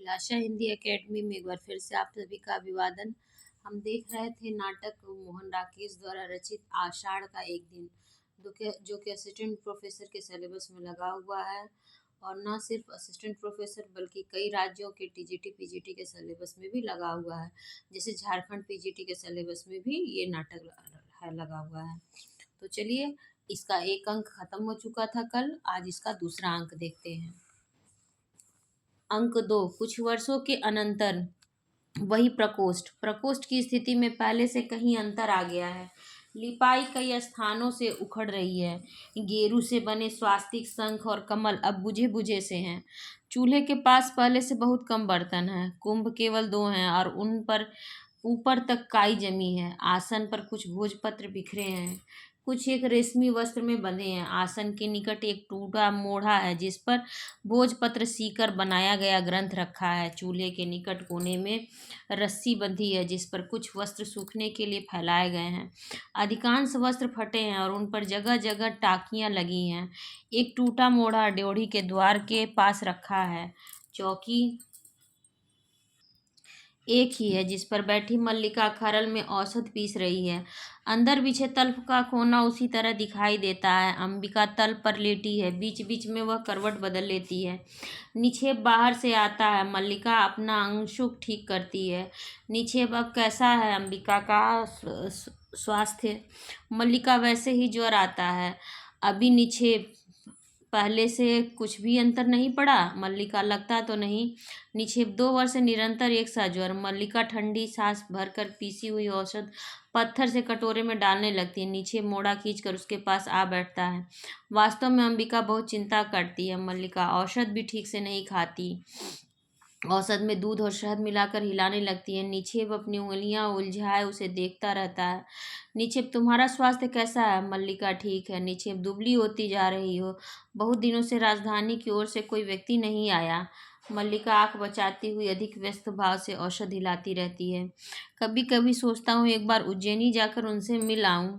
अभिलाषा Hindi academy में एक बार फिर से आप सभी का अभिवादन। हम देख रहे थे नाटक मोहन राकेश द्वारा रचित आषाढ़ का एक दिन, जो कि असिस्टेंट प्रोफेसर के सिलेबस में लगा हुआ है। और न सिर्फ असिस्टेंट प्रोफेसर बल्कि कई राज्यों के टीजीटी पीजीटी के सिलेबस में भी लगा हुआ है। जैसे झारखंड पीजीटी के सिलेबस में भी ये नाटक लगा हुआ है। तो चलिए, इसका एक अंक खत्म हो चुका था कल, आज इसका दूसरा अंक देखते हैं। अंक 2, कुछ वर्षों के अनंतर वही प्रकोष्ठ प्रकोष्ठ की स्थिति में पहले से कहीं अंतर आ गया है। लिपाई कई स्थानों से उखड़ रही है। गेरू से बने स्वास्तिक, शंख और कमल अब बुझे बुझे से हैं। चूल्हे के पास पहले से बहुत कम बर्तन हैं। कुंभ केवल 2 हैं और उन पर ऊपर तक काई जमी है। आसन पर कुछ भोजपत्र बिखरे हैं, कुछ एक रेशमी वस्त्र में बंधे हैं। आसन के निकट एक टूटा मोढ़ा है जिस पर भोजपत्र सीकर बनाया गया ग्रंथ रखा है। चूल्हे के निकट कोने में रस्सी बंधी है जिस पर कुछ वस्त्र सूखने के लिए फैलाए गए हैं। अधिकांश वस्त्र फटे हैं और उन पर जगह जगह टाकियां लगी हैं। एक टूटा मोढ़ा ड्योढ़ी के द्वार के पास रखा है। चौकी एक ही है जिस पर बैठी मल्लिका खरल में औषध पीस रही है। अंदर बिछे तल्प का कोना उसी तरह दिखाई देता है। अंबिका तल्प पर लेटी है, बीच बीच में वह करवट बदल लेती है। निक्षेप बाहर से आता है। मल्लिका अपना अंशुक ठीक करती है। निक्षेप, अब कैसा है अंबिका का स्वास्थ्य? मल्लिका, वैसे ही ज्वर आता है अभी। निक्षेप, पहले से कुछ भी अंतर नहीं पड़ा? मल्लिका, लगता तो नहीं। निक्षेप, 2 वर्ष से निरंतर एक सा ज्वर। मल्लिका ठंडी सांस भरकर पीसी हुई औषध पत्थर से कटोरे में डालने लगती है। निक्षेप मोड़ा खींचकर उसके पास आ बैठता है। वास्तव में अंबिका बहुत चिंता करती है। मल्लिका औषध भी ठीक से नहीं खाती। औषध में दूध और शहद मिलाकर हिलाने लगती है। निक्षेप अपनी उंगलियां उलझाए उसे देखता रहता है। निक्षेप, तुम्हारा स्वास्थ्य कैसा है? मल्लिका, ठीक है। निक्षेप, दुबली होती जा रही हो। बहुत दिनों से राजधानी की ओर से कोई व्यक्ति नहीं आया। मल्लिका आंख बचाती हुई अधिक व्यस्त भाव से औषध हिलाती रहती है। कभी कभी सोचता हूँ एक बार उज्जैनी जाकर उनसे मिल आऊं।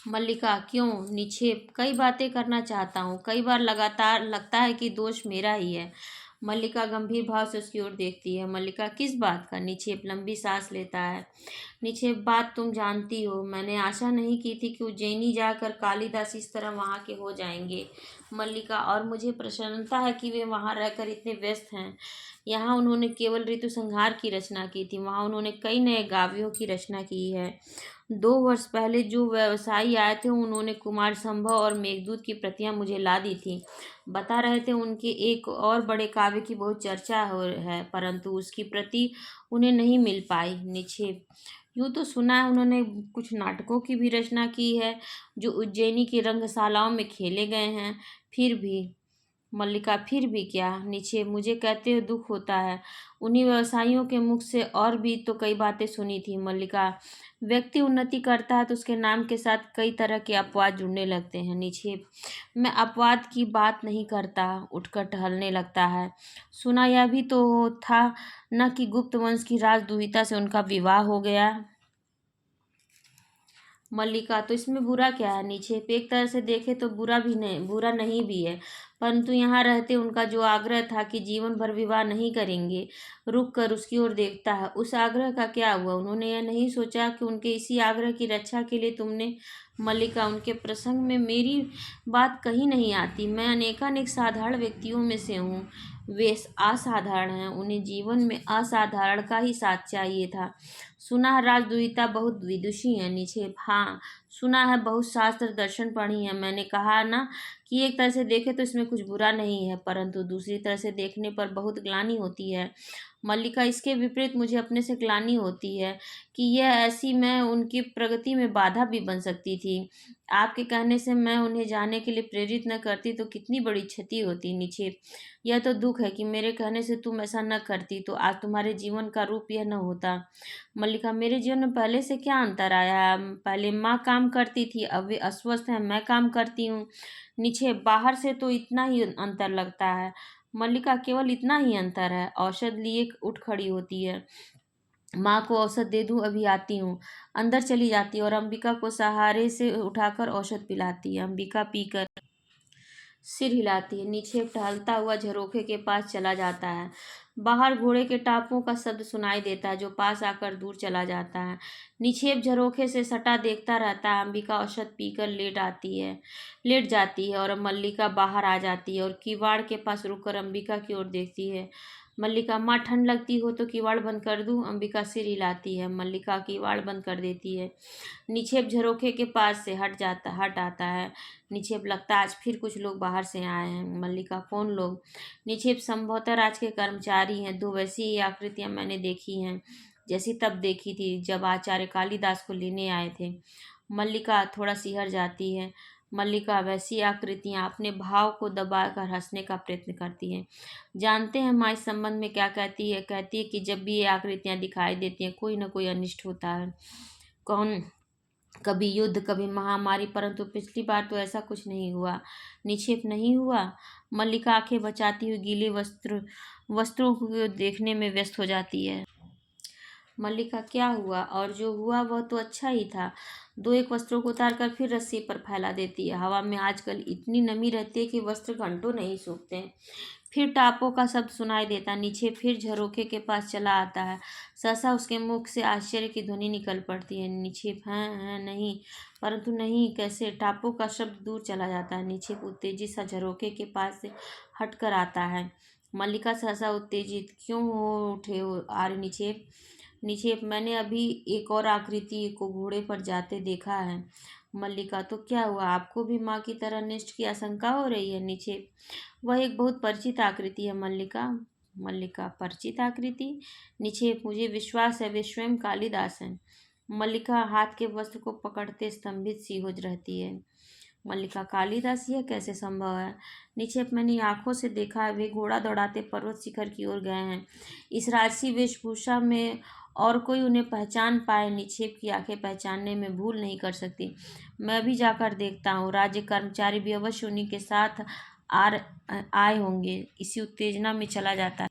मल्लिका, क्यों? निक्षेप, कई बातें करना चाहता हूँ। कई बार लगातार लगता है कि दोष मेरा ही है। मल्लिका गंभीर भाव से उसकी ओर देखती है। मल्लिका, किस बात का? निक्षेप लंबी सांस लेता है। निक्षेप, बात तुम जानती हो। मैंने आशा नहीं की थी कि उज्जैनी जाकर कालिदास इस तरह वहाँ के हो जाएंगे। मल्लिका, और मुझे प्रसन्नता है कि वे वहाँ रहकर इतने व्यस्त हैं। यहाँ उन्होंने केवल ऋतु संहार की रचना की थी, वहाँ उन्होंने कई नए काव्यों की रचना की है। 2 वर्ष पहले जो व्यवसायी आए थे उन्होंने कुमार संभव और मेघदूत की प्रतियां मुझे ला दी थी। बता रहे थे उनके एक और बड़े काव्य की बहुत चर्चा है, परंतु उसकी प्रति उन्हें नहीं मिल पाई। निक्षेप, यूँ तो सुना है उन्होंने कुछ नाटकों की भी रचना की है जो उज्जैनी की रंगशालाओं में खेले गए हैं। फिर भी? मल्लिका, फिर भी क्या? निक्षेप, मुझे कहते हुए दुख होता है। उन्हीं व्यवसायियों के मुख से और भी तो कई बातें सुनी थी। मल्लिका, व्यक्ति उन्नति करता है तो उसके नाम के साथ कई तरह के अपवाद जुड़ने लगते हैं। निक्षेप, मैं अपवाद की बात नहीं करता। उठकर टहलने लगता है। सुना यह भी तो था न कि गुप्त वंश की राजदूहिता से उनका विवाह हो गया। मल्लिका, तो इसमें बुरा क्या है? निक्षेप, एक तरह से देखे तो बुरा नहीं भी है, परंतु यहाँ रहते उनका जो आग्रह था कि जीवन भर विवाह नहीं करेंगे, रुक कर उसकी ओर देखता है। उस आग्रह का क्या हुआ? उन्होंने यह नहीं सोचा कि उनके इसी आग्रह की रक्षा के लिए तुमने? मल्लिका, उनके प्रसंग में मेरी बात कहीं नहीं आती। मैं अनेकानेक साधारण व्यक्तियों में से हूँ। वे असाधारण हैं, उन्हें जीवन में असाधारण का ही साथ चाहिए था। सुना है राजदूहिता बहुत विदुषी है। निक्षेप, हाँ, सुना है, बहुत शास्त्र दर्शन पढ़ी है। मैंने कहा ना कि एक तरह से देखे तो इसमें कुछ बुरा नहीं है, परंतु दूसरी तरह से देखने पर बहुत ग्लानि होती है। मल्लिका, इसके विपरीत मुझे अपने से ग्लानि होती है कि यह ऐसी मैं उनकी प्रगति में बाधा भी बन सकती थी। आपके कहने से मैं उन्हें जाने के लिए प्रेरित न करती तो कितनी बड़ी क्षति होती। निक्षेप, यह तो दुख है कि मेरे कहने से तुम ऐसा न करती तो आज तुम्हारे जीवन का रूप यह न होता। मल्लिका, मेरे जीवन में पहले से क्या अंतर आया है? पहले माँ काम करती थी, अब वे अस्वस्थ हैं, मैं काम करती हूँ। निक्षेप, बाहर से तो इतना ही अंतर लगता है। मल्लिका, केवल इतना ही अंतर है? औषध लिए उठ खड़ी होती है। माँ को औषध दे दूं, अभी आती हूँ। अंदर चली जाती है और अंबिका को सहारे से उठाकर औषध पिलाती है। अंबिका पीकर सिर हिलाती है। निक्षेप टहलता हुआ झरोखे के पास चला जाता है। बाहर घोड़े के टापों का शब्द सुनाई देता है जो पास आकर दूर चला जाता है। निक्षेप झरोखे से सटा देखता रहता है। अंबिका औषध पीकर लेट जाती है और मल्लिका बाहर आ जाती है और किवाड़ के पास रुककर अंबिका की ओर देखती है। मल्लिका, माँ ठंड लगती हो तो किवाड़ बंद कर दूं? अंबिका सिर हिलाती है। मल्लिका किवाड़ बंद कर देती है। निक्षेप झरोखे के पास से हट आता है। निक्षेप, लगता है आज फिर कुछ लोग बाहर से आए हैं। मल्लिका, कौन लोग? निक्षेप, संभवतः राज के कर्मचारी हैं। दो वैसी ही आकृतियां मैंने देखी हैं जैसी तब देखी थी जब आचार्य कालिदास को लेने आए थे। मल्लिका थोड़ा सिहर जाती है। मल्लिका, वैसी आकृतियां अपने भाव को दबाकर हंसने का प्रयत्न करती हैं। जानते हैं माँ इस संबंध में क्या कहती है? कहती है कि जब भी ये आकृतियां दिखाई देती हैं कोई न कोई अनिष्ट होता है। कौन? कभी युद्ध, कभी महामारी, परंतु पिछली बार तो ऐसा कुछ नहीं हुआ। निक्षेप, नहीं हुआ? मल्लिका आंखें बचाती हुई गीले वस्त्रों को देखने में व्यस्त हो जाती है। मल्लिका, क्या हुआ? और जो हुआ वह तो अच्छा ही था। दो एक वस्त्रों को उतारकर फिर रस्सी पर फैला देती है। हवा में आजकल इतनी नमी रहती है कि वस्त्र घंटों नहीं सूखते हैं। फिर टापों का शब्द सुनाई देता। नीचे फिर झरोखे के पास चला आता है। सहसा उसके मुख से आश्चर्य की ध्वनि निकल पड़ती है। नीचे हैं नहीं, परंतु नहीं कैसे? टापों का शब्द दूर चला जाता है। नीचे उत्तेजित सा झरोखे के पास से हटकर आता है। मल्लिका सहसा उत्तेजित, क्यों हो उठे हो आर्य निक्षेप? निक्षेप, मैंने अभी एक और आकृति को घोड़े पर जाते देखा है। मल्लिका, तो क्या हुआ? आपको भी माँ की तरह अनिष्ट की आशंका हो रही है? निक्षेप, वह एक बहुत परिचित आकृति है मल्लिका। मल्लिका, परिचित आकृति? निक्षेप, मुझे विश्वास है वे स्वयं कालिदास हैं। मल्लिका हाथ के वस्त्र को पकड़ते स्तंभित सी हो रहती है। मल्लिका, कालिदास, यह कैसे संभव है? निक्षेप, मैंने आंखों से देखा है। वे घोड़ा दौड़ाते पर्वत शिखर की ओर गए हैं इस राजसी वेशभूषा में, और कोई उन्हें पहचान पाए। निक्षेप की आंखें पहचानने में भूल नहीं कर सकती। मैं भी जाकर देखता हूँ। राज्य कर्मचारी भी अवश्य उन्हीं के साथ आए होंगे। इसी उत्तेजना में चला जाता है।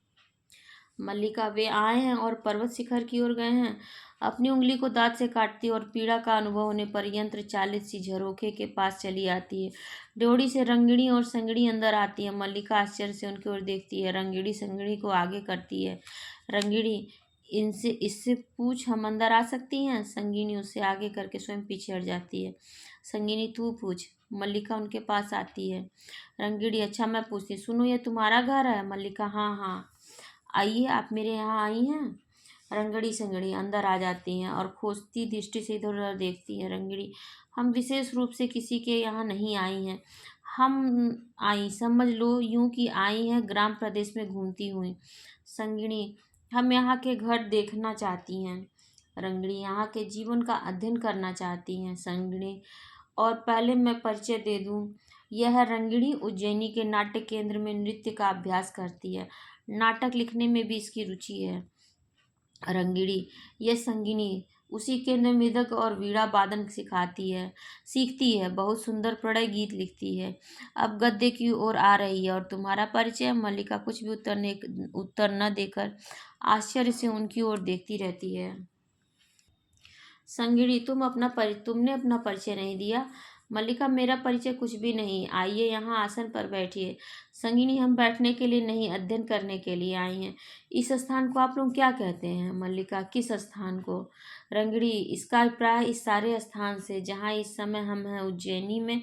मल्लिका, वे आए हैं और पर्वत शिखर की ओर गए हैं? अपनी उंगली को दांत से काटती और पीड़ा का अनुभव होने पर यंत्र चालित सी झरोखे के पास चली आती है। ड्योढ़ी से रंगिणी और संगड़ी अंदर आती है। मल्लिका आश्चर्य से उनकी ओर देखती है। रंगिणी संगड़ी को आगे करती है। रंगिणी, इनसे इससे पूछ, हम अंदर आ सकती हैं? संगिनी उससे आगे करके स्वयं पीछे हट जाती है। संगिनी, तू पूछ। मल्लिका उनके पास आती है। रंगिणी, अच्छा मैं पूछती, सुनो यह तुम्हारा घर है? मल्लिका, हाँ हाँ, आइए, आप मेरे यहाँ आई हैं? रंगड़ी संगड़ी अंदर आ जाती हैं और खोजती दृष्टि से इधर उधर देखती हैं। रंगड़ी, हम विशेष रूप से किसी के यहाँ नहीं आई हैं। हम आई, समझ लो यूं कि आई हैं ग्राम प्रदेश में घूमती हुई। संगिणी, हम यहाँ के घर देखना चाहती हैं। रंगड़ी, यहाँ के जीवन का अध्ययन करना चाहती हैं। संगिणी, और पहले मैं परिचय दे दूं, यह है रंगिणी। उज्जैनी के नाट्य केंद्र में नृत्य का अभ्यास करती है। नाटक लिखने में भी इसकी रुचि है। रंगिणी, यह संगिनी उसी केंद्र में मृदंग और वीणा वादन सीखती है। बहुत सुंदर प्रणय गीत लिखती है। अब गद्य की ओर आ रही है। और तुम्हारा परिचय? मल्लिका कुछ भी उत्तर न देकर आश्चर्य से उनकी ओर देखती रहती है। संगिनी, तुमने अपना परिचय नहीं दिया। मल्लिका, मेरा परिचय कुछ भी नहीं। आइए यहाँ आसन पर बैठिए। संगिनी, हम बैठने के लिए नहीं, अध्ययन करने के लिए आई हैं। इस स्थान को आप लोग क्या कहते हैं? मल्लिका, किस स्थान को? रंगिणी, इसका अभिप्राय इस सारे स्थान से जहाँ इस समय हम हैं उज्जैनी में,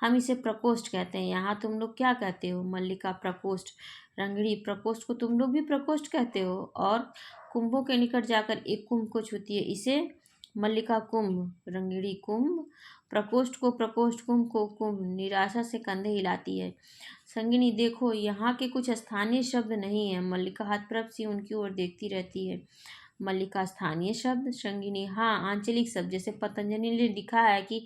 हम इसे प्रकोष्ठ कहते हैं। यहाँ तुम लोग क्या कहते हो? मल्लिका, प्रकोष्ठ। रंगिणी, प्रकोष्ठ को तुम लोग भी प्रकोष्ठ कहते हो? और कुंभों के निकट जाकर एक कुंभ को छूती है, इसे? मल्लिका, कुंभ। रंगिणी, कुंभ। प्रकोष्ठ को प्रकोष्ठ, कुंभ को कुंभ। निराशा से कंधे हिलाती है। संगिनी, देखो यहाँ के कुछ स्थानीय शब्द नहीं है। मल्लिका हतप्रभ सी उनकी ओर देखती रहती है। मल्लिका, स्थानीय शब्द? संगिनी, हाँ, आंचलिक शब्द। जैसे पतंजलि ने लिखा है कि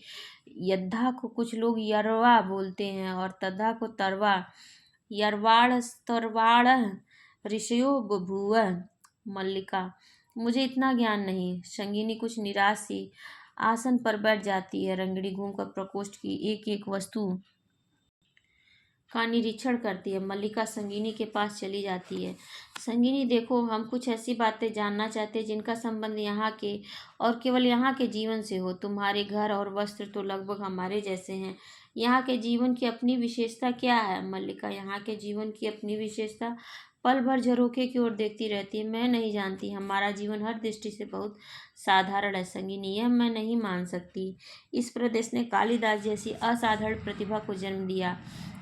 यद्धा को कुछ लोग यरवा बोलते हैं और तद्धा को तरवा। यरवाड़ स्तरवाड़ ऋषयो बभूव। मल्लिका, मुझे इतना ज्ञान नहीं। संगिनी कुछ निराश सी आसन पर बैठ जाती है। रंगिणी घूमकर प्रकोष्ठ की एक एक वस्तु का निरीक्षण करती है। मल्लिका संगिनी के पास चली जाती है। संगिनी, देखो, हम कुछ ऐसी बातें जानना चाहते हैं जिनका संबंध यहाँ के और केवल यहाँ के जीवन से हो। तुम्हारे घर और वस्त्र तो लगभग हमारे जैसे हैं, यहाँ के जीवन की अपनी विशेषता क्या है? मल्लिका, यहाँ के जीवन की अपनी विशेषता पल भर झरोखे की ओर देखती रहती है। मैं नहीं जानती, हमारा जीवन हर दृष्टि से बहुत साधारण है संगिनी, यह मैं नहीं मान सकती। इस प्रदेश ने कालिदास जैसी असाधारण प्रतिभा को जन्म दिया।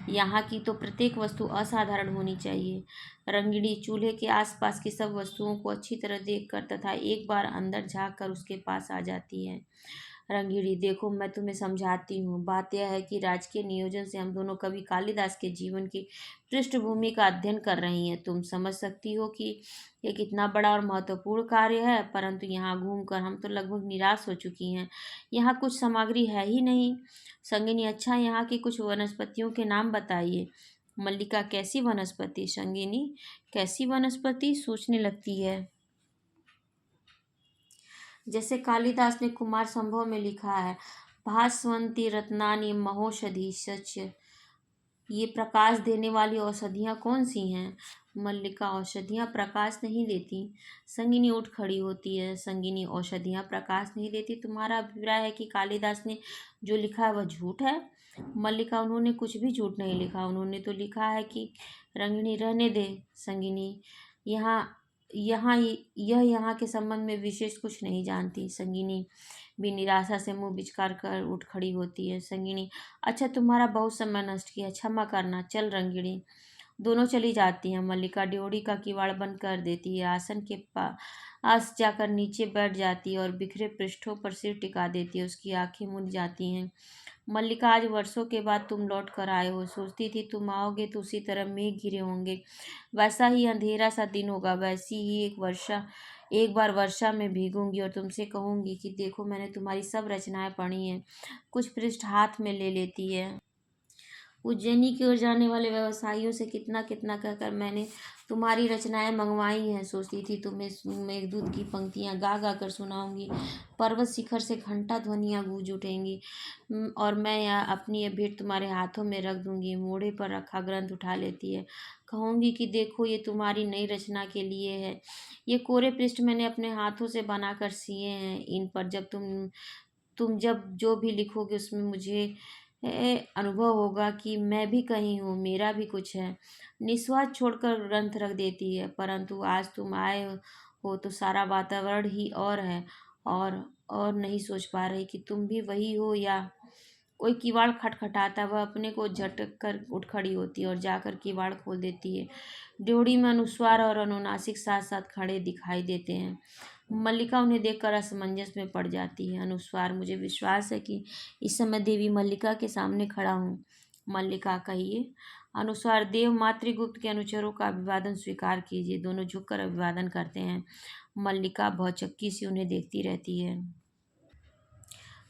यहाँ की तो प्रत्येक वस्तु असाधारण होनी चाहिए। रंगिणी चूल्हे के आसपास की सब वस्तुओं को अच्छी तरह देखकर तथा एक बार अंदर झाँक कर उसके पास आ जाती है। रंगीड़ी, देखो मैं तुम्हें समझाती हूँ। बात यह है कि राजकीय नियोजन से हम दोनों कवि कालिदास के जीवन की पृष्ठभूमि का अध्ययन कर रही हैं। तुम समझ सकती हो कि यह कितना बड़ा और महत्वपूर्ण कार्य है, परंतु यहाँ घूमकर हम तो लगभग निराश हो चुकी हैं। यहाँ कुछ सामग्री है ही नहीं। संगिनी, अच्छा यहाँ की कुछ वनस्पतियों के नाम बताइए। मल्लिका, कैसी वनस्पति? संगिनी, कैसी वनस्पति? सोचने लगती है। जैसे कालिदास ने कुमार संभव में लिखा है, भास्वंती रत्नानि महौषधि सच। ये प्रकाश देने वाली औषधियाँ कौन सी हैं? मल्लिका, औषधियाँ प्रकाश नहीं देती। संगिनी उठ खड़ी होती है। संगिनी, औषधियाँ प्रकाश नहीं देती, तुम्हारा अभिप्राय है कि कालिदास ने जो लिखा है वह झूठ है? मल्लिका, उन्होंने कुछ भी झूठ नहीं लिखा, उन्होंने तो लिखा है कि रंगिणी रहने दे। संगिनी, यहाँ यहाँ यह यहाँ के संबंध में विशेष कुछ नहीं जानती। संगिनी भी निराशा से मुंह बिचकार कर उठ खड़ी होती है। संगिनी, अच्छा तुम्हारा बहुत समय नष्ट किया, क्षमा करना। चल रंगिणी। दोनों चली जाती हैं। मल्लिका ड्योढ़ी का किवाड़ बंद कर देती है, आसन के पास जाकर नीचे बैठ जाती है और बिखरे पृष्ठों पर सिर टिका देती है। उसकी आंखें मुंद जाती हैं। मल्लिका, आज वर्षों के बाद तुम लौट कर आए हो। सोचती थी तुम आओगे तो उसी तरह मेघ घिरे होंगे, वैसा ही अंधेरा सा दिन होगा, वैसी ही एक बार वर्षा में भीगूंगी और तुमसे कहूंगी कि देखो मैंने तुम्हारी सब रचनाएं पढ़ी हैं। कुछ पृष्ठ हाथ में ले लेती है। उज्जैनी की ओर जाने वाले व्यवसायियों से कितना कितना कहकर मैंने तुम्हारी रचनाएं मंगवाई हैं। सोचती थी तुम्हें मेघदूत की पंक्तियां गा गा कर सुनाऊंगी, पर्वत शिखर से घंटा ध्वनियां गूंज उठेंगी, और मैं यह अपनी ये भेंट तुम्हारे हाथों में रख दूंगी। मोढ़े पर रखा ग्रंथ उठा लेती है। कहूंगी कि देखो ये तुम्हारी नई रचना के लिए है। ये कोरे पृष्ठ मैंने अपने हाथों से बनाकर सिए हैं। इन पर जब तुम जब जो भी लिखोगे उसमें मुझे अनुभव होगा कि मैं भी कहीं हूँ, मेरा भी कुछ है। निस्वार्थ छोड़कर ग्रंथ रख देती है। परंतु आज तुम आए हो तो सारा वातावरण ही और है, और नहीं सोच पा रही कि तुम भी वही हो या। कोई किवाड़ खटखटाता, वह अपने को झटक कर उठ खड़ी होती है और जाकर किवाड़ खोल देती है। ड्योढ़ी में अनुस्वार और अनुनासिक साथ साथ खड़े दिखाई देते हैं। मल्लिका उन्हें देखकर असमंजस में पड़ जाती है। अनुस्वार, मुझे विश्वास है कि इस समय देवी मल्लिका के सामने खड़ा हूँ। मल्लिका, कहिए। अनुस्वार, देव मातृगुप्त के अनुचरों का अभिवादन स्वीकार कीजिए। दोनों झुककर अभिवादन करते हैं। मल्लिका भौचक्की सी उन्हें देखती रहती है।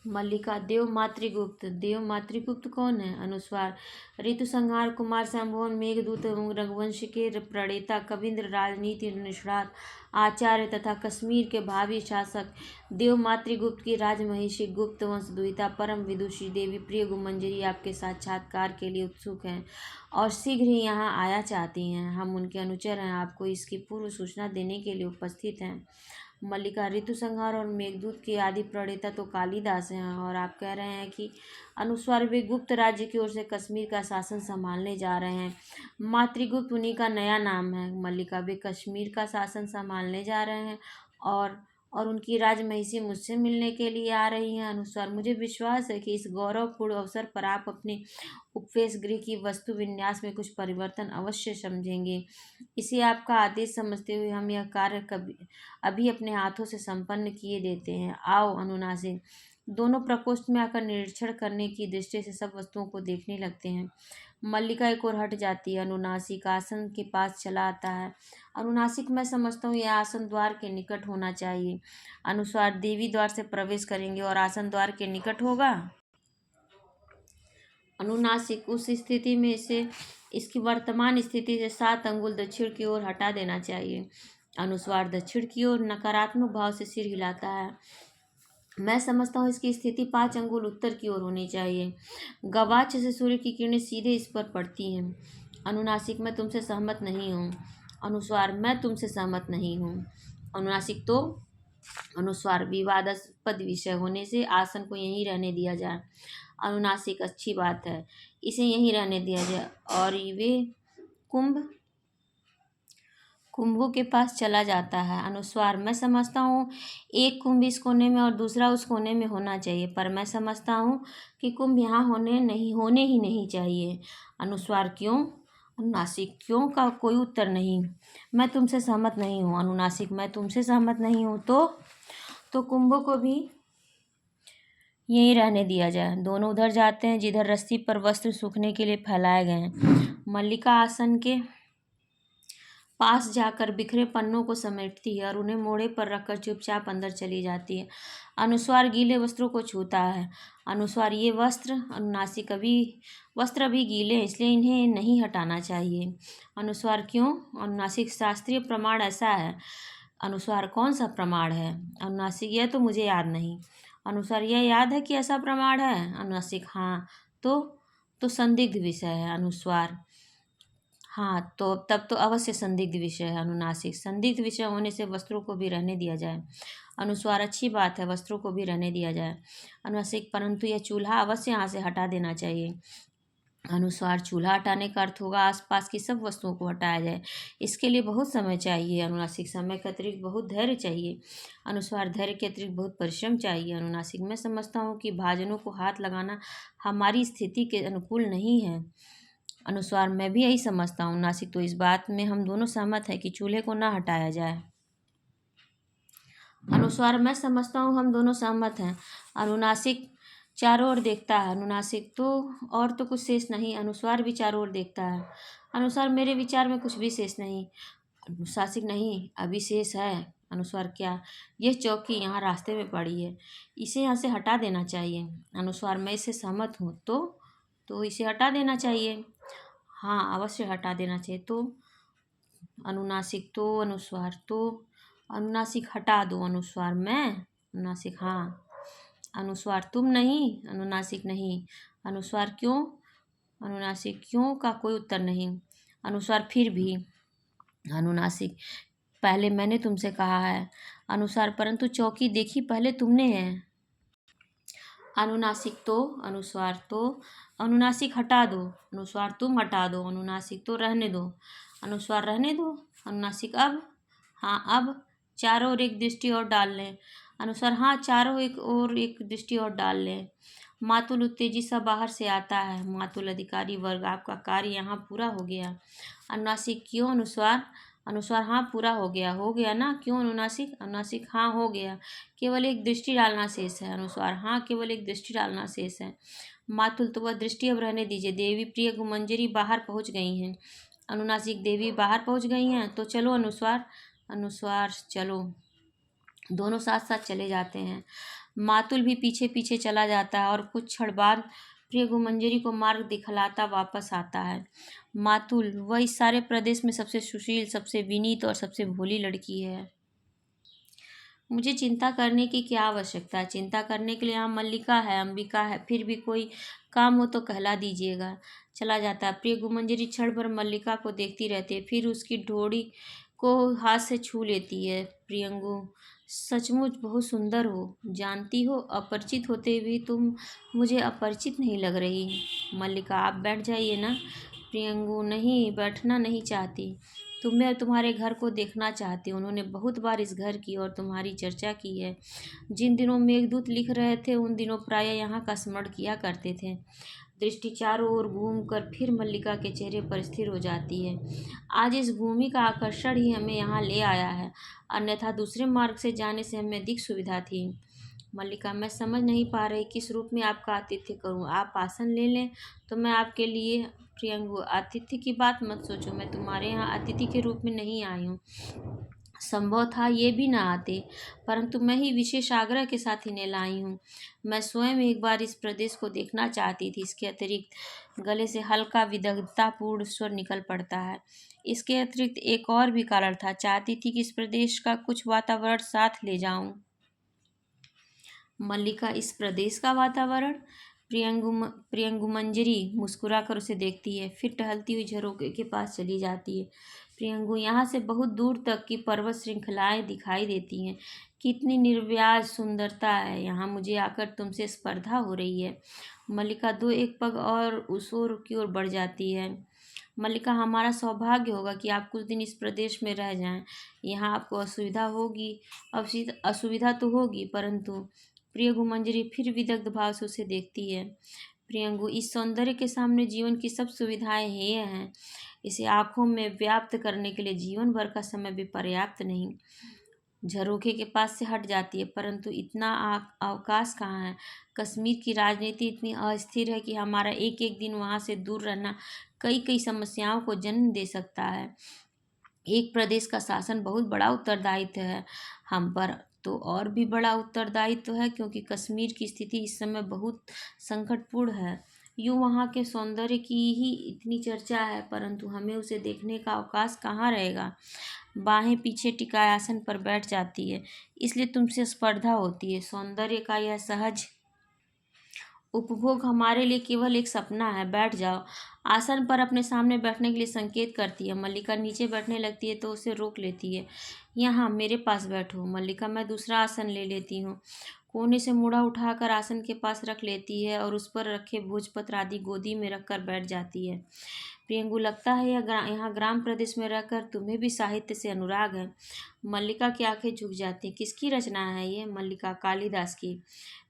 मल्लिका, देव मातृगुप्त? देव मातृगुप्त कौन है? अनुस्वार, ऋतु संहार, कुमार संभवन, मेघदूत एवं रघुवंश के प्रणेता, कविंद्र, राजनीति निष्णात, आचार्य तथा कश्मीर के भावी शासक देव मातृगुप्त की राजमहिषी गुप्त वंश दुहिता परम विदुषी देवी प्रिय गुमंजरी आपके साक्षात्कार के लिए उत्सुक हैं और शीघ्र ही यहाँ आया चाहती हैं। हम उनके अनुचर हैं, आपको इसकी पूर्व सूचना देने के लिए उपस्थित हैं। मल्लिका, ऋतु संहार और मेघदूत के आदि प्रणेता तो कालिदास हैं, और आप कह रहे हैं कि अनुस्वार वे गुप्त राज्य की ओर से कश्मीर का शासन संभालने जा रहे हैं। मातृगुप्त उन्हीं का नया नाम है। मल्लिका, वे कश्मीर का शासन संभालने जा रहे हैं और उनकी राजमहिषी मुझसे मिलने के लिए आ रही हैं। अनुस्वार, मुझे विश्वास है कि इस गौरवपूर्ण अवसर पर आप अपने उपवेश गृह की वस्तु विन्यास में कुछ परिवर्तन अवश्य समझेंगे। इसे आपका आदेश समझते हुए हम यह कार्य अभी अपने हाथों से संपन्न किए देते हैं। आओ अनुनासिक। दोनों प्रकोष्ठ में आकर निरीक्षण करने की दृष्टि से सब वस्तुओं को देखने लगते हैं। मल्लिका एक ओर हट जाती है। अनुनासिक आसन के पास चला आता है। अनुनासिक, मैं समझता हूँ यह आसन द्वार के निकट होना चाहिए। अनुस्वार, देवी द्वार से प्रवेश करेंगे और आसन द्वार के निकट होगा? अनुनासिक, उस स्थिति में इसे इसकी वर्तमान स्थिति से 7 अंगुल दक्षिण की ओर हटा देना चाहिए। अनुस्वार, दक्षिण की ओर? नकारात्मक भाव से सिर हिलाता है। मैं समझता हूँ इसकी स्थिति 5 अंगुल उत्तर की ओर होनी चाहिए। गवाक्ष से सूर्य की किरणें सीधे इस पर पड़ती हैं। अनुनासिक, मैं तुमसे सहमत नहीं हूँ। अनुस्वार, मैं तुमसे सहमत नहीं हूँ। अनुनासिक, तो? अनुस्वार विवादास्पद विषय होने से आसन को यहीं रहने दिया जाए। अनुनासिक अच्छी बात है, इसे यहीं रहने दिया जाए। और वे कुंभ कुंभों के पास चला जाता है। अनुस्वार मैं समझता हूँ एक कुंभ इस कोने में और दूसरा उस कोने में होना चाहिए, पर मैं समझता हूँ कि कुंभ यहाँ होने ही नहीं चाहिए। अनुस्वार क्यों? अनुनासिक क्यों का कोई उत्तर नहीं। मैं तुमसे सहमत नहीं हूँ। अनुनासिक मैं तुमसे सहमत नहीं हूँ तो कुंभों को भी यहीं रहने दिया जाए। दोनों उधर जाते हैं जिधर रस्सी पर वस्त्र सूखने के लिए फैलाए गए हैं। मल्लिका आसन के पास जाकर बिखरे पन्नों को समेटती है और उन्हें मोड़े पर रखकर चुपचाप अंदर चली जाती है। अनुस्वार गीले वस्त्रों को छूता है। अनुस्वार ये अनुनासिक वस्त्र अभी गीले हैं, इसलिए इन्हें नहीं हटाना चाहिए। अनुस्वार क्यों? अनुनासिक शास्त्रीय प्रमाण ऐसा है। अनुस्वार कौन सा प्रमाण है? अनुनासिक यह तो मुझे याद नहीं। अनुस्वार यह याद है कि ऐसा प्रमाण है। अनुनासिक हाँ, तो संदिग्ध विषय है। अनुस्वार हाँ, तो तब तो अवश्य संदिग्ध विषय है। अनुनासिक संदिग्ध विषय होने से वस्त्रों को भी रहने दिया जाए। अनुस्वार अच्छी बात है, वस्त्रों को भी रहने दिया जाए। अनुनासिक परंतु यह चूल्हा अवश्य यहाँ से हटा देना चाहिए। अनुस्वार चूल्हा हटाने का अर्थ होगा आसपास की सब वस्तुओं को हटाया जाए। इसके लिए बहुत समय चाहिए। अनुनासिक समय के अतिरिक्त बहुत धैर्य चाहिए। अनुस्वार धैर्य के अतिरिक्त बहुत परिश्रम चाहिए। अनुनासिक मैं समझता हूँ कि भाजनों को हाथ लगाना हमारी स्थिति के अनुकूल नहीं है। अनुस्वार मैं भी यही समझता हूँ। नासिक तो इस बात में हम दोनों सहमत हैं कि चूल्हे को ना हटाया जाए। अनुस्वार मैं समझता हूँ हम दोनों सहमत हैं। अनुनासिक चारों ओर देखता है। अनुनासिक तो और तो कुछ शेष नहीं। अनुस्वार भी चारों ओर देखता है। अनुस्वार मेरे विचार में कुछ भी शेष नहीं। अनुशासिक नहीं, अभी शेष है। अनुस्वार क्या? यह चौकी यहाँ रास्ते में पड़ी है, इसे यहाँ से हटा देना चाहिए। अनुस्वार मैं इससे सहमत हूँ, तो इसे हटा देना चाहिए। हाँ, अवश्य हटा देना चाहिए। तो अनुनासिक तो अनुस्वार तो अनुनासिक हटा दो। अनुस्वार मैं अनुनासिक हाँ। अनुस्वार तुम नहीं। अनुनासिक नहीं। अनुस्वार क्यों? अनुनासिक क्यों का कोई उत्तर नहीं। अनुस्वार फिर भी। अनुनासिक पहले मैंने तुमसे कहा है। अनुस्वार परंतु चौकी देखी पहले तुमने है। अनुनासिक तो अनुस्वार तो अनुनासिक हटा दो। अनुस्वार तुम हटा दो। अनुनासिक तो रहने दो। अनुस्वार रहने दो। अनुनासिक अब हाँ, अब चारों ओर एक दृष्टि और डाल लें। अनुस्वार हाँ, चारों एक और एक दृष्टि और डाल लें। मातुल उत्तेजित सा बाहर से आता है। मातुल अधिकारी वर्ग आपका कार्य यहाँ पूरा हो गया। अनुनासिक क्यों? अनुस्वार अनुस्वार हाँ, पूरा हो गया ना? क्यों? अनुनासिक अनुनासिक हाँ, हो गया, केवल एक दृष्टि डालना शेष है। अनुस्वार हाँ, केवल एक दृष्टि डालना शेष है। मातुल तो वह दृष्टि अब रहने दीजिए। देवी प्रिय गुमंजरी बाहर पहुँच गई हैं। अनुनासिक देवी बाहर पहुँच गई हैं तो चलो। अनुस्वार अनुस्वार चलो। दोनों साथ साथ चले जाते हैं। मातुल भी पीछे पीछे चला जाता है और कुछ क्षण बाद प्रिय गुमंजरी को मार्ग दिखलाता वापस आता है। मातुल वह इस सारे प्रदेश में सबसे सुशील, सबसे विनीत और सबसे भोली लड़की है। मुझे चिंता करने की क्या आवश्यकता है? चिंता करने के लिए यहाँ मल्लिका है, अंबिका है, फिर भी कोई काम हो तो कहला दीजिएगा। चला जाता है। प्रिय गुमंजरी क्षण भर मल्लिका को देखती रहती है, फिर उसकी डोरी को हाथ से छू लेती है। प्रियंगु सचमुच बहुत सुंदर हो। जानती हो, अपरिचित होते हुए तुम मुझे अपरिचित नहीं लग रही। मल्लिका आप बैठ जाइए ना। प्रियंगु नहीं, बैठना नहीं चाहती। तुम्हें और तुम्हारे घर को देखना चाहती हूँ। उन्होंने बहुत बार इस घर की और तुम्हारी चर्चा की है। जिन दिनों मेघदूत लिख रहे थे उन दिनों प्रायः यहाँ का स्मरण किया करते थे। दृष्टि चारों ओर घूमकर फिर मल्लिका के चेहरे पर स्थिर हो जाती है। आज इस भूमि का आकर्षण ही हमें यहाँ ले आया है, अन्यथा दूसरे मार्ग से जाने से हमें अधिक सुविधा थी। मल्लिका मैं समझ नहीं पा रही किस रूप में आपका आतिथ्य करूं। आप आसन ले लें तो मैं आपके लिए। प्रियंगु आतिथ्य की बात मत सोचो, मैं तुम्हारे यहाँ अतिथि के रूप में नहीं आई हूँ। संभव था ये भी ना आते, परंतु मैं ही विशेष आग्रह के साथ इन्हें लाई हूँ। मैं स्वयं एक बार इस प्रदेश को देखना चाहती थी। इसके अतिरिक्त गले से हल्का विदग्धतापूर्ण स्वर निकल पड़ता है। इसके अतिरिक्त एक और भी कारण था। चाहती थी कि इस प्रदेश का कुछ वातावरण साथ ले जाऊं। मल्लिका इस प्रदेश का वातावरण? प्रियंगुमंजरी मुस्कुरा कर उसे देखती है, फिर टहलती हुई झरोखे के पास चली जाती है। प्रियंगु, यहाँ से बहुत दूर तक की पर्वत श्रृंखलाएं दिखाई देती हैं। कितनी निर्व्याज सुंदरता है यहाँ, मुझे आकर तुमसे स्पर्धा हो रही है। मल्लिका दो एक पग और उस ओर की ओर बढ़ जाती है। मल्लिका, हमारा सौभाग्य होगा कि आप कुछ दिन इस प्रदेश में रह जाएं। यहाँ आपको असुविधा होगी, असुविधा तो होगी, परंतु। प्रियंगु मंजरी फिर विदग्ध भाव से उसे देखती है। प्रियंगु, इस सौंदर्य के सामने जीवन की सब सुविधाएं हेय हैं। इसे आंखों में व्याप्त करने के लिए जीवन भर का समय भी पर्याप्त नहीं। झरोखे के पास से हट जाती है, परंतु इतना अवकाश कहाँ है। कश्मीर की राजनीति इतनी अस्थिर है कि हमारा एक एक दिन वहाँ से दूर रहना कई कई समस्याओं को जन्म दे सकता है। एक प्रदेश का शासन बहुत बड़ा उत्तरदायित्व है हम पर, तो और भी बड़ा उत्तरदायित्व है, क्योंकि कश्मीर की स्थिति इस समय बहुत संकटपूर्ण है। यूँ वहाँ के सौंदर्य की ही इतनी चर्चा है, परंतु हमें उसे देखने का अवकाश कहाँ रहेगा। बाहें पीछे टिकाए आसन पर बैठ जाती है। इसलिए तुमसे स्पर्धा होती है। सौंदर्य का यह सहज उपभोग हमारे लिए केवल एक सपना है। बैठ जाओ। आसन पर अपने सामने बैठने के लिए संकेत करती है। मल्लिका नीचे बैठने लगती है तो उसे रोक लेती है। यहाँ मेरे पास बैठो। मल्लिका, मैं दूसरा आसन ले लेती हूँ। कोने से मुड़ा उठाकर आसन के पास रख लेती है और उस पर रखे भोजपत्र आदि गोदी में रखकर बैठ जाती है। प्रियंगु, लगता है यहाँ ग्राम प्रदेश में रहकर तुम्हें भी साहित्य से अनुराग है। मल्लिका की आंखें झुक जाती। किसकी रचना है ये? मल्लिका, कालिदास की।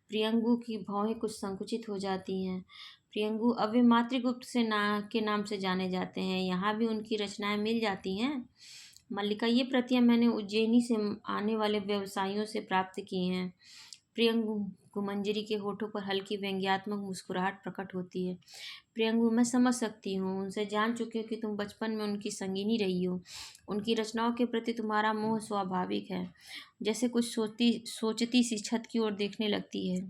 प्रियंगु की भौहें कुछ संकुचित हो जाती हैं। प्रियंगु, अब वे मातृगुप्त के नाम से जाने जाते हैं। यहाँ भी उनकी रचनाएं मिल जाती हैं। मल्लिका, ये प्रतियां मैंने उज्जैनी से आने वाले व्यवसायियों से प्राप्त की हैं। प्रियंगु मंजरी के होठों पर हल्की व्यंग्यात्मक मुस्कुराहट प्रकट होती है। प्रियंगु, मैं समझ सकती हूँ, उनसे जान चुकी हूँ कि तुम बचपन में उनकी संगिनी रही हो। उनकी रचनाओं के प्रति तुम्हारा मोह स्वाभाविक है। जैसे कुछ सोचती सी छत की ओर देखने लगती है।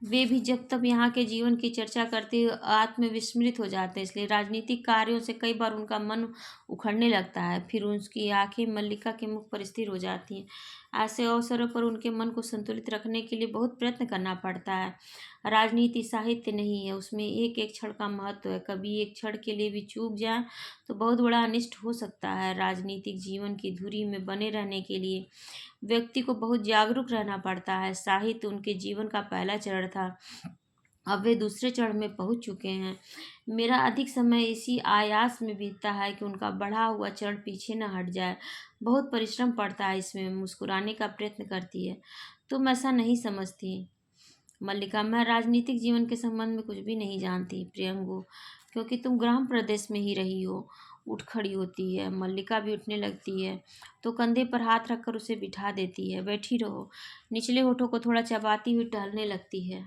वे भी जब तब यहाँ के जीवन की चर्चा करते हुए आत्मविस्मृत हो जाते हैं, इसलिए राजनीतिक कार्यों से कई बार उनका मन उखड़ने लगता है। फिर उसकी आंखें मल्लिका के मुख पर स्थिर हो जाती हैं। ऐसे अवसरों पर उनके मन को संतुलित रखने के लिए बहुत प्रयत्न करना पड़ता है। राजनीति साहित्य नहीं है, उसमें एक एक क्षण का महत्व है। कभी एक क्षण के लिए भी चूक जाए तो बहुत बड़ा अनिष्ट हो सकता है। राजनीतिक जीवन की धुरी में बने रहने के लिए व्यक्ति को बहुत जागरूक रहना पड़ता है। साहित्य उनके जीवन का पहला चरण था, अब वे दूसरे चरण में पहुंच चुके हैं। मेरा अधिक समय इसी आयास में बीतता है कि उनका बढ़ा हुआ चरण पीछे न हट जाए। बहुत परिश्रम पड़ता है इसमें। मुस्कुराने का प्रयत्न करती है। तुम ऐसा नहीं समझती। मल्लिका, मैं राजनीतिक जीवन के संबंध में कुछ भी नहीं जानती। प्रियंगु, क्योंकि तुम ग्राम प्रदेश में ही रही हो। उठ खड़ी होती है। मल्लिका भी उठने लगती है तो कंधे पर हाथ रखकर उसे बिठा देती है। बैठी रहो। निचले होठों को थोड़ा चबाती हुई टहलने लगती है।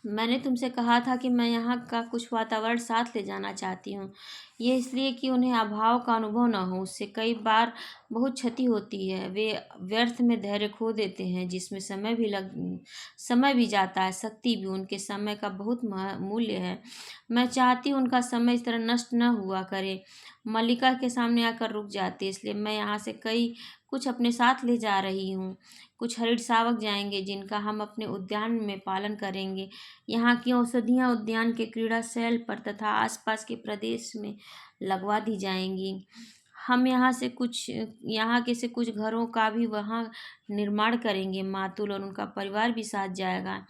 मैंने तुमसे कहा था कि मैं यहाँ का कुछ वातावरण साथ ले जाना चाहती हूँ। ये इसलिए कि उन्हें अभाव का अनुभव न हो। उससे कई बार बहुत क्षति होती है। वे व्यर्थ में धैर्य खो देते हैं, जिसमें समय भी जाता है, शक्ति भी। उनके समय का बहुत मूल्य है। मैं चाहती हूँ उनका समय इस तरह नष्ट न हुआ करे। मल्लिका के सामने आकर रुक जाती है। इसलिए मैं यहाँ से कुछ अपने साथ ले जा रही हूँ। कुछ हरिण शावक जाएंगे जिनका हम अपने उद्यान में पालन करेंगे। यहाँ की औषधियाँ उद्यान के क्रीड़ा शैल पर तथा आसपास के प्रदेश में लगवा दी जाएंगी। हम यहाँ के से कुछ घरों का भी वहाँ निर्माण करेंगे। मातुल और उनका परिवार भी साथ जाएगा।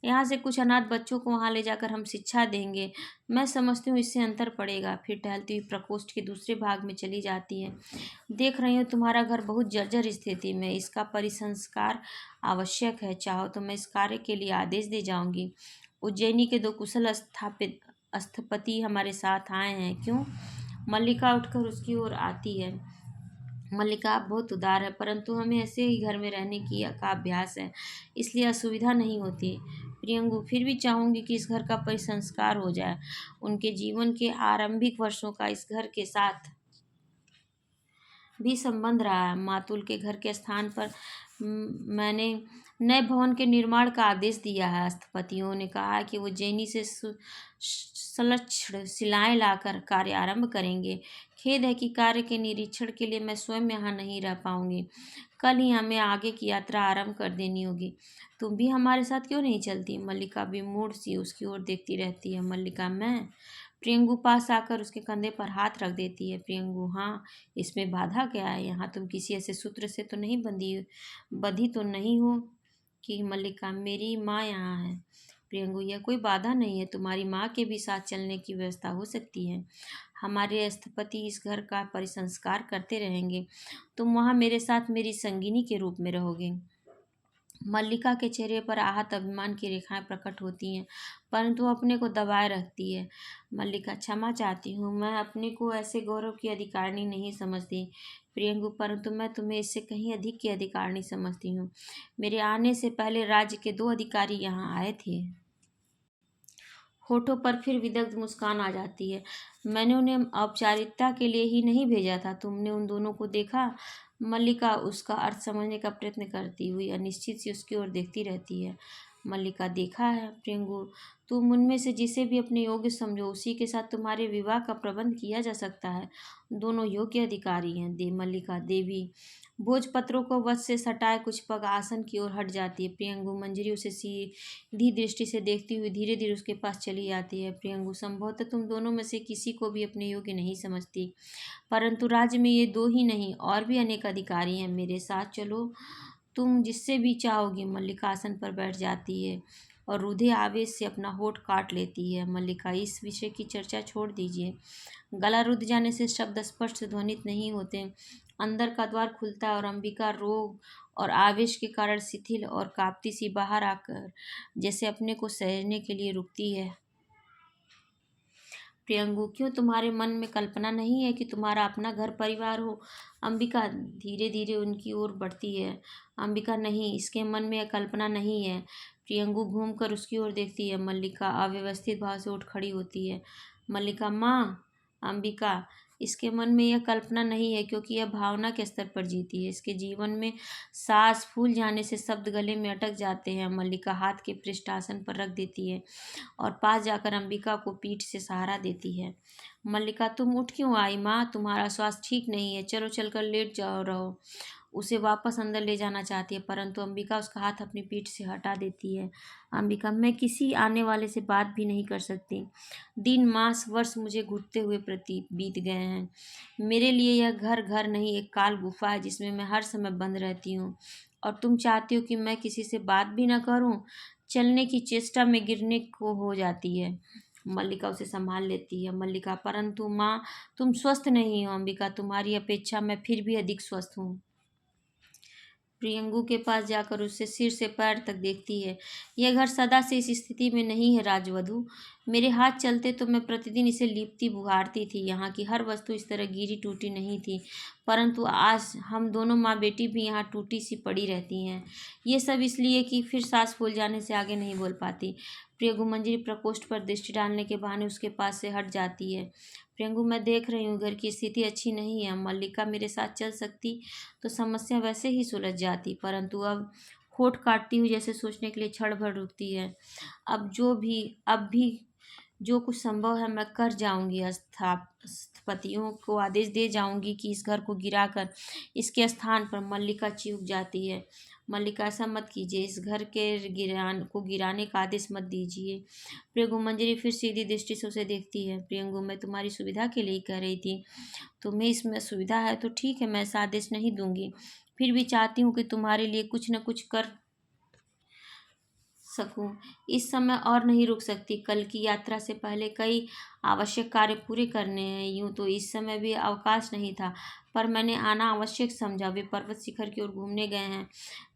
यहाँ से कुछ अनाथ बच्चों को वहाँ ले जाकर हम शिक्षा देंगे। मैं समझती हूँ इससे अंतर पड़ेगा। फिर टहलती हुई प्रकोष्ठ के दूसरे भाग में चली जाती है। देख रही हूँ तुम्हारा घर बहुत जर्जर स्थिति में, इसका परिसंस्कार आवश्यक है। चाहो तो मैं इस कार्य के लिए आदेश दे जाऊंगी। उज्जैनी के दो कुशल स्थपति हमारे साथ आए हैं। क्यों? मल्लिका उठकर उसकी ओर आती है। मल्लिका, आप बहुत उदार है, परंतु हमें ऐसे ही घर में रहने का अभ्यास है, इसलिए असुविधा नहीं होती। प्रियंगु, फिर भी चाहूंगी कि इस घर का परिसंस्कार हो जाए। उनके जीवन के आरंभिक वर्षों का इस घर के साथ भी संबंध रहा है। मातुल के घर के स्थान पर मैंने नए भवन के निर्माण का आदेश दिया है। स्थपतियों ने कहा है कि वो उज्जैनी से संलग्न शिलाएं लाकर कार्य आरंभ करेंगे। खेद है कि कार्य के निरीक्षण के लिए मैं स्वयं यहाँ नहीं रह पाऊंगी। कल ही हमें आगे की यात्रा आरंभ कर देनी होगी। तुम भी हमारे साथ क्यों नहीं चलती? मल्लिका विमूढ़ सी उसकी ओर देखती रहती है। मल्लिका, मैं? प्रियंगु पास आकर उसके कंधे पर हाथ रख देती है। प्रियंगु, हाँ, इसमें बाधा क्या है? यहाँ तुम किसी ऐसे सूत्र से तो नहीं बंधी तो नहीं हो कि? मल्लिका, मेरी माँ यहाँ है। प्रियंगु, यह कोई बाधा नहीं है, तुम्हारी माँ के भी साथ चलने की व्यवस्था हो सकती है। हमारे स्थपति इस घर का परिसंस्कार करते रहेंगे, तुम वहाँ मेरे साथ मेरी संगिनी के रूप में रहोगे। मल्लिका के चेहरे पर आहत अभिमान की रेखाएं प्रकट होती हैं, परंतु वो अपने को दबाए रखती है। मल्लिका, क्षमा चाहती हूँ, मैं अपने को ऐसे गौरव की अधिकारिणी नहीं समझती। प्रियंगु, परंतु मैं तुम्हें इससे कहीं अधिक की अधिकारिणी समझती हूँ। मेरे आने से पहले राज्य के 2 अधिकारी यहाँ आए थे। होठों पर फिर विदग्ध मुस्कान आ जाती है। मैंने उन्हें औपचारिकता के लिए ही नहीं भेजा था। तुमने उन दोनों को देखा? मल्लिका उसका अर्थ समझने का प्रयत्न करती हुई अनिश्चित सी उसकी ओर देखती रहती है। मल्लिका, देखा है प्रियंगु, तुम उनमें से जिसे भी अपने योग्य समझो उसी के साथ तुम्हारे विवाह का प्रबंध किया जा सकता है। दोनों योग्य अधिकारी हैं। मल्लिका देवी भोजपत्रों को वश से सटाए कुछ पग आसन की ओर हट जाती है। प्रियंगु मंजरी उसे सीधी दृष्टि से देखती हुई धीरे धीरे उसके पास चली जाती है। प्रियंगु, संभवतः तुम दोनों में से किसी को भी अपने योग्य नहीं समझती, परंतु राज्य में ये 2 ही नहीं और भी अनेक अधिकारी हैं। मेरे साथ चलो, तुम जिससे भी चाहोगी। मल्लिका आसन पर बैठ जाती है और रुधे आवेश से अपना होठ काट लेती है। मल्लिका, इस विषय की चर्चा छोड़ दीजिए। गला रुध जाने से शब्द स्पष्ट ध्वनित नहीं होते। अंदर का द्वार खुलता है और अंबिका रोग और आवेश के कारण शिथिल और कांपती सी बाहर आकर जैसे अपने को सहेजने के लिए रुकती है। प्रियंगु, क्यों तुम्हारे मन में कल्पना नहीं है कि तुम्हारा अपना घर परिवार हो? अंबिका धीरे धीरे उनकी ओर बढ़ती है। अंबिका, नहीं, इसके मन में यह कल्पना नहीं है। प्रियंगु घूमकर उसकी ओर देखती है। मल्लिका अव्यवस्थित भाव से उठ खड़ी होती है। मल्लिका, माँ। अंबिका, इसके मन में यह कल्पना नहीं है क्योंकि यह भावना के स्तर पर जीती है। इसके जीवन में सांस फूल जाने से शब्द गले में अटक जाते हैं। मल्लिका हाथ के पृष्ठ आसन पर रख देती है और पास जाकर अंबिका को पीठ से सहारा देती है। मल्लिका, तुम उठ क्यों आई माँ? तुम्हारा स्वास्थ्य ठीक नहीं है, चलो चलकर लेट जाओ रहो। उसे वापस अंदर ले जाना चाहती है, परंतु अंबिका उसका हाथ अपनी पीठ से हटा देती है। अंबिका, मैं किसी आने वाले से बात भी नहीं कर सकती। दिन मास वर्ष मुझे घुटते हुए प्रति बीत गए हैं। मेरे लिए यह घर घर नहीं, एक काल गुफा है जिसमें मैं हर समय बंद रहती हूँ। और तुम चाहती हो कि मैं किसी से बात भी ना करूँ? चलने की चेष्टा में गिरने को हो जाती है। मल्लिका उसे संभाल लेती है। मल्लिका, परंतु माँ, तुम स्वस्थ नहीं हो। अंबिका, तुम्हारी अपेक्षा मैं फिर भी अधिक स्वस्थ हूँ। प्रियंगु के पास जाकर उसे सिर से पैर तक देखती है। यह घर सदा से इस स्थिति में नहीं है राजवधु। मेरे हाथ चलते तो मैं प्रतिदिन इसे लीपती बुहारती थी। यहाँ की हर वस्तु इस तरह गिरी टूटी नहीं थी, परंतु आज हम दोनों माँ बेटी भी यहाँ टूटी सी पड़ी रहती हैं। ये सब इसलिए कि फिर सांस फूल जाने से आगे नहीं बोल पाती। प्रियंगु मंजरी प्रकोष्ठ पर दृष्टि डालने के बहाने उसके पास से हट जाती है। प्रियंगु, मैं देख रही हूँ घर की स्थिति अच्छी नहीं है। मल्लिका मेरे साथ चल सकती तो समस्या वैसे ही सुलझ जाती, परंतु अब होठ काटती हुई जैसे सोचने के लिए क्षण भर रुकती है। अब भी जो कुछ संभव है मैं कर जाऊंगी। स्थपतियों को आदेश दे जाऊंगी कि इस घर को गिराकर इसके स्थान पर। मल्लिका चीख जाती है। मल्लिका, ऐसा मत कीजिए, इस घर के गिराने का आदेश मत दीजिए। प्रियंगु मंजरी फिर सीधी दृष्टि से उसे देखती है। प्रियंगु, मैं तुम्हारी सुविधा के लिए कह रही थी। तुम्हें इसमें सुविधा है तो ठीक है, मैं ऐसा आदेश नहीं दूंगी। फिर भी चाहती हूँ कि तुम्हारे लिए कुछ न कुछ कर सकूं। इस समय और नहीं रुक सकती। कल की यात्रा से पहले कई आवश्यक कार्य पूरे करने हैं। यूं तो इस समय भी अवकाश नहीं था, पर मैंने आना आवश्यक समझा। वे पर्वत शिखर की ओर घूमने गए हैं।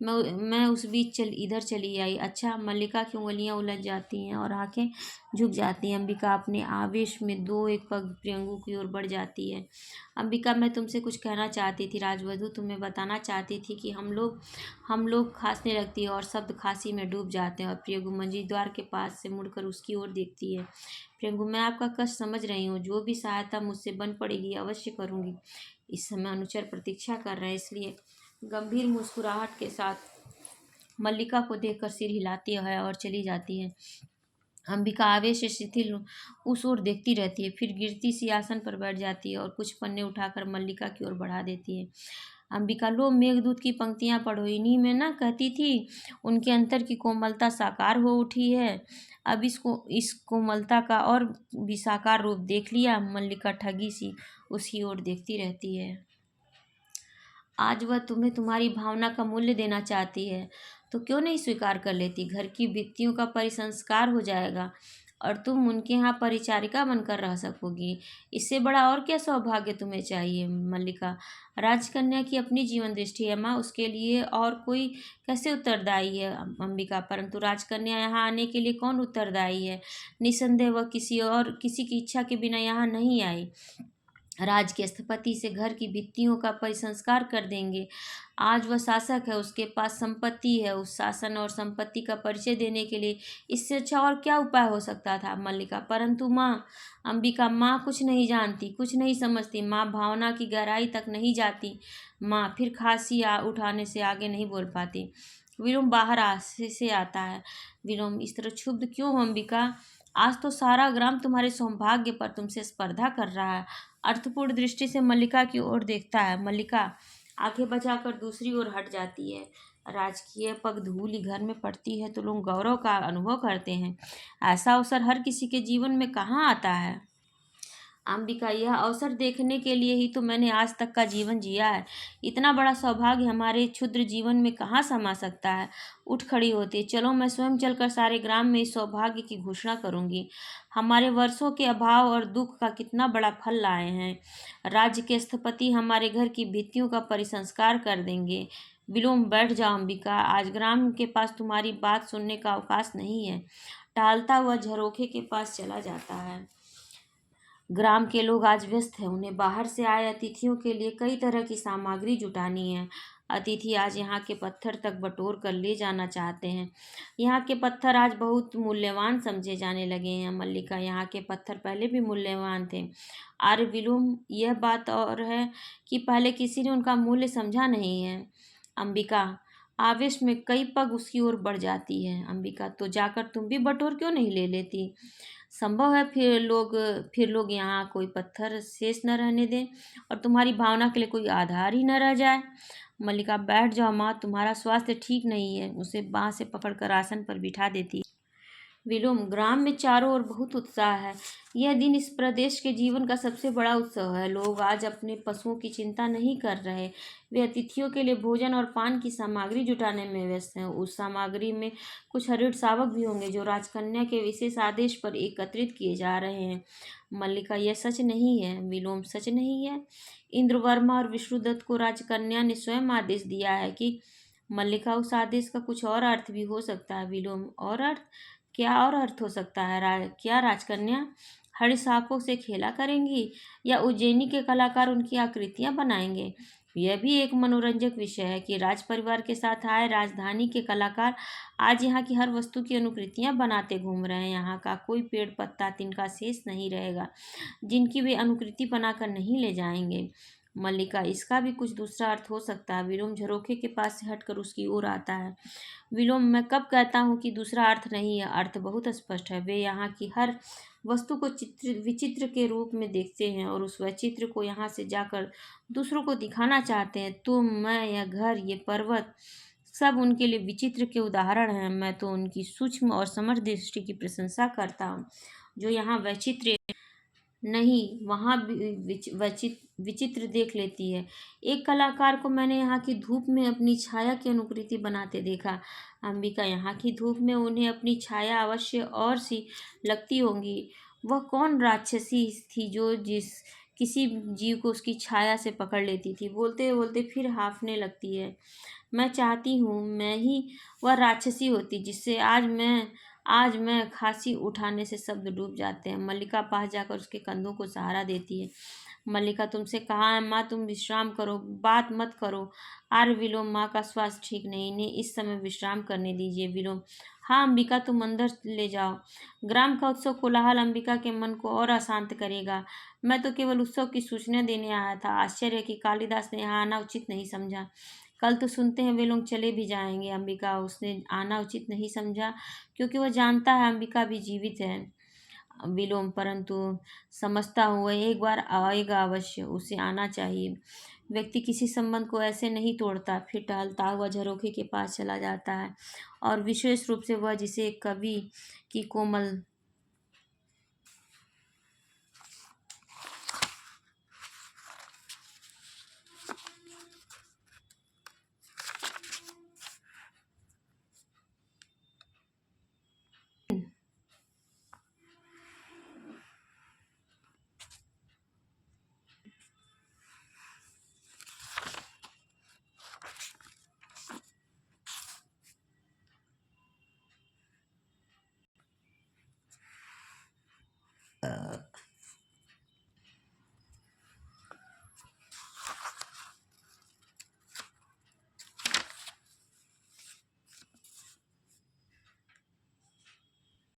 मैं उस बीच इधर चली आई। अच्छा। मल्लिका की उंगलियां उलझ जाती हैं और आंखें झुक जाती हैं। अंबिका अपने आवेश में 2-1 पग प्रियंगु की ओर बढ़ जाती है। अंबिका, मैं तुमसे कुछ कहना चाहती थी। राजवधु तुम्हें बताना चाहती थी कि हम लोग खांसने लगती है और शब्द खांसी में डूब जाते हैं। और प्रियंगु मंजी द्वार के पास से मुड़कर उसकी ओर देखती है। प्रियंगु, मैं आपका कष्ट समझ रही हूँ। जो भी सहायता मुझसे बन पड़ेगी अवश्य करूँगी। इस समय अनुचर प्रतीक्षा कर रहे हैं, इसलिए गंभीर मुस्कुराहट के साथ मल्लिका को देखकर सिर हिलाती है और चली जाती है। अंबिका आवेश से शिथिल उस ओर देखती रहती है, फिर गिरती सी आसन पर बैठ जाती है और कुछ पन्ने उठाकर मल्लिका की ओर बढ़ा देती है। अंबिका, लो मेघदूत की पंक्तियां पढ़ो, इन्हीं में ना कहती थी उनके अंतर की कोमलता साकार हो उठी है। अब इस कोमलता का और भी साकार रूप देख लिया। मल्लिका ठगी सी उसकी ओर देखती रहती है। आज वह तुम्हें तुम्हारी भावना का मूल्य देना चाहती है तो क्यों नहीं स्वीकार कर लेती। घर की भित्तियों का परिसंस्कार हो जाएगा और तुम उनके यहाँ परिचारिका बनकर रह सकोगी। इससे बड़ा और क्या सौभाग्य तुम्हें चाहिए। मल्लिका, राजकन्या की अपनी जीवन दृष्टि है माँ, उसके लिए और कोई कैसे उत्तरदायी है। अंबिका, परंतु राजकन्या यहाँ आने के लिए कौन उत्तरदायी है। निसंदेह वह किसी की इच्छा के बिना यहाँ नहीं आई। राज के स्थपति से घर की भित्तियों का परिसंस्कार कर देंगे। आज वह शासक है, उसके पास संपत्ति है। उस शासन और संपत्ति का परिचय देने के लिए इससे अच्छा और क्या उपाय हो सकता था। मल्लिका, परंतु माँ। अंबिका, माँ कुछ नहीं जानती, कुछ नहीं समझती। माँ भावना की गहराई तक नहीं जाती। माँ फिर खांसी उठाने से आगे नहीं बोल पाती। विलोम बाहर से आता है। विलोम, इस तरह क्षुब्ध क्यों हो अंबिका। आज तो सारा ग्राम तुम्हारे सौभाग्य पर तुमसे स्पर्धा कर रहा है। अर्थपूर्ण दृष्टि से मल्लिका की ओर देखता है। मल्लिका आंखें बचाकर दूसरी ओर हट जाती है। राजकीय पग धूलि घर में पड़ती है तो लोग गौरव का अनुभव करते हैं। ऐसा अवसर हर किसी के जीवन में कहाँ आता है। अंबिका, यह अवसर देखने के लिए ही तो मैंने आज तक का जीवन जिया है। इतना बड़ा सौभाग्य हमारे क्षुद्र जीवन में कहाँ समा सकता है। उठ खड़ी होती, चलो मैं स्वयं चलकर सारे ग्राम में इस सौभाग्य की घोषणा करूंगी। हमारे वर्षों के अभाव और दुख का कितना बड़ा फल लाए हैं। राज्य के स्थपति हमारे घर की भित्तियों का परिसंस्कार कर देंगे। विलोम, बैठ जाओ अंबिका, आज ग्राम के पास तुम्हारी बात सुनने का अवकाश नहीं है। टहलता हुआ झरोखे के पास चला जाता है। ग्राम के लोग आज व्यस्त हैं। उन्हें बाहर से आए अतिथियों के लिए कई तरह की सामग्री जुटानी है। अतिथि आज यहाँ के पत्थर तक बटोर कर ले जाना चाहते हैं। यहाँ के पत्थर आज बहुत मूल्यवान समझे जाने लगे हैं। मल्लिका, यहाँ के पत्थर पहले भी मूल्यवान थे। आर्य विलोम, यह बात और है कि पहले किसी ने उनका मूल्य समझा नहीं है। अंबिका आवेश में कई पग उसकी ओर बढ़ जाती है। अंबिका, तो जाकर तुम भी बटोर क्यों नहीं ले लेती। संभव है फिर लोग यहाँ कोई पत्थर शेष न रहने दें और तुम्हारी भावना के लिए कोई आधार ही न रह जाए। मल्लिका, बैठ जाओ माँ, तुम्हारा स्वास्थ्य ठीक नहीं है। उसे बाँह से पकड़कर आसन पर बिठा देती। विलोम, ग्राम में चारों ओर बहुत उत्साह है। यह दिन इस प्रदेश के जीवन का सबसे बड़ा उत्सव है। लोग आज अपने पशुओं की चिंता नहीं कर रहे। वे अतिथियों के लिए भोजन और पान की सामग्री जुटाने में व्यस्त हैं। उस सामग्री में कुछ हरिण शावक भी होंगे जो राजकन्या के विशेष आदेश पर एकत्रित किए जा रहे हैं। मल्लिका, यह सच नहीं है। विलोम, सच नहीं है। इंद्रवर्मा और विष्णुदत्त को राजकन्या ने स्वयं आदेश दिया है कि। मल्लिका, उस आदेश का कुछ और अर्थ भी हो सकता है। विलोम, और अर्थ? क्या और अर्थ हो सकता है। क्या राजकन्या हरिशाखों से खेला करेंगी या उज्जैनी के कलाकार उनकी आकृतियां बनाएंगे। यह भी एक मनोरंजक विषय है कि राज परिवार के साथ आए राजधानी के कलाकार आज यहाँ की हर वस्तु की अनुकृतियां बनाते घूम रहे हैं। यहाँ का कोई पेड़ पत्ता तिनका शेष नहीं रहेगा जिनकी वे अनुकृति बनाकर नहीं ले जाएंगे। मल्लिका, इसका भी कुछ दूसरा अर्थ हो सकता है। विलोम झरोखे के पास से हटकर उसकी ओर आता है। विलोम, मैं कब कहता हूँ कि दूसरा अर्थ नहीं है। अर्थ बहुत स्पष्ट है। वे यहाँ की हर वस्तु को विचित्र के रूप में देखते हैं और उस वैचित्र को यहाँ से जाकर दूसरों को दिखाना चाहते हैं। तुम, मैं, यह घर, ये पर्वत सब उनके लिए विचित्र के उदाहरण हैं। मैं तो उनकी सूक्ष्म और समर्थ दृष्टि की प्रशंसा करता हूँ जो यहाँ वैचित्र नहीं वहाँ विचित्र देख लेती है। एक कलाकार को मैंने यहाँ की धूप में अपनी छाया की अनुकृति बनाते देखा। अंबिका, यहाँ की धूप में उन्हें अपनी छाया अवश्य और सी लगती होंगी। वह कौन राक्षसी थी जो किसी जीव को उसकी छाया से पकड़ लेती थी। बोलते बोलते फिर हाँफने लगती है। मैं चाहती हूँ मैं ही वह राक्षसी होती जिससे आज मैं खांसी उठाने से शब्द डूब जाते हैं। मल्लिका पास जाकर उसके कंधों को सहारा देती है। मल्लिका, तुमसे कहा है माँ, तुम विश्राम करो, बात मत करो। आर विलोम, माँ का स्वास्थ्य ठीक नहीं, इन्हें इस समय विश्राम करने दीजिए। विलोम, हाँ अंबिका, तुम अंदर ले जाओ। ग्राम का उत्सव कोलाहल अंबिका के मन को और अशांत करेगा। मैं तो केवल उत्सव की सूचना देने आया था। आश्चर्य कि कालिदास ने यहाँ आना उचित नहीं समझा। कल तो सुनते हैं वे लोग चले भी जाएंगे। अंबिका, उसने आना उचित नहीं समझा, क्योंकि वह जानता है अंबिका भी जीवित है। विलोम, परंतु समझता हूँ वह एक बार आएगा अवश्य, उसे आना चाहिए। व्यक्ति किसी संबंध को ऐसे नहीं तोड़ता। फिर टहलता हुआ झरोखे के पास चला जाता है, और विशेष रूप से वह जिसे एक कवि की कोमल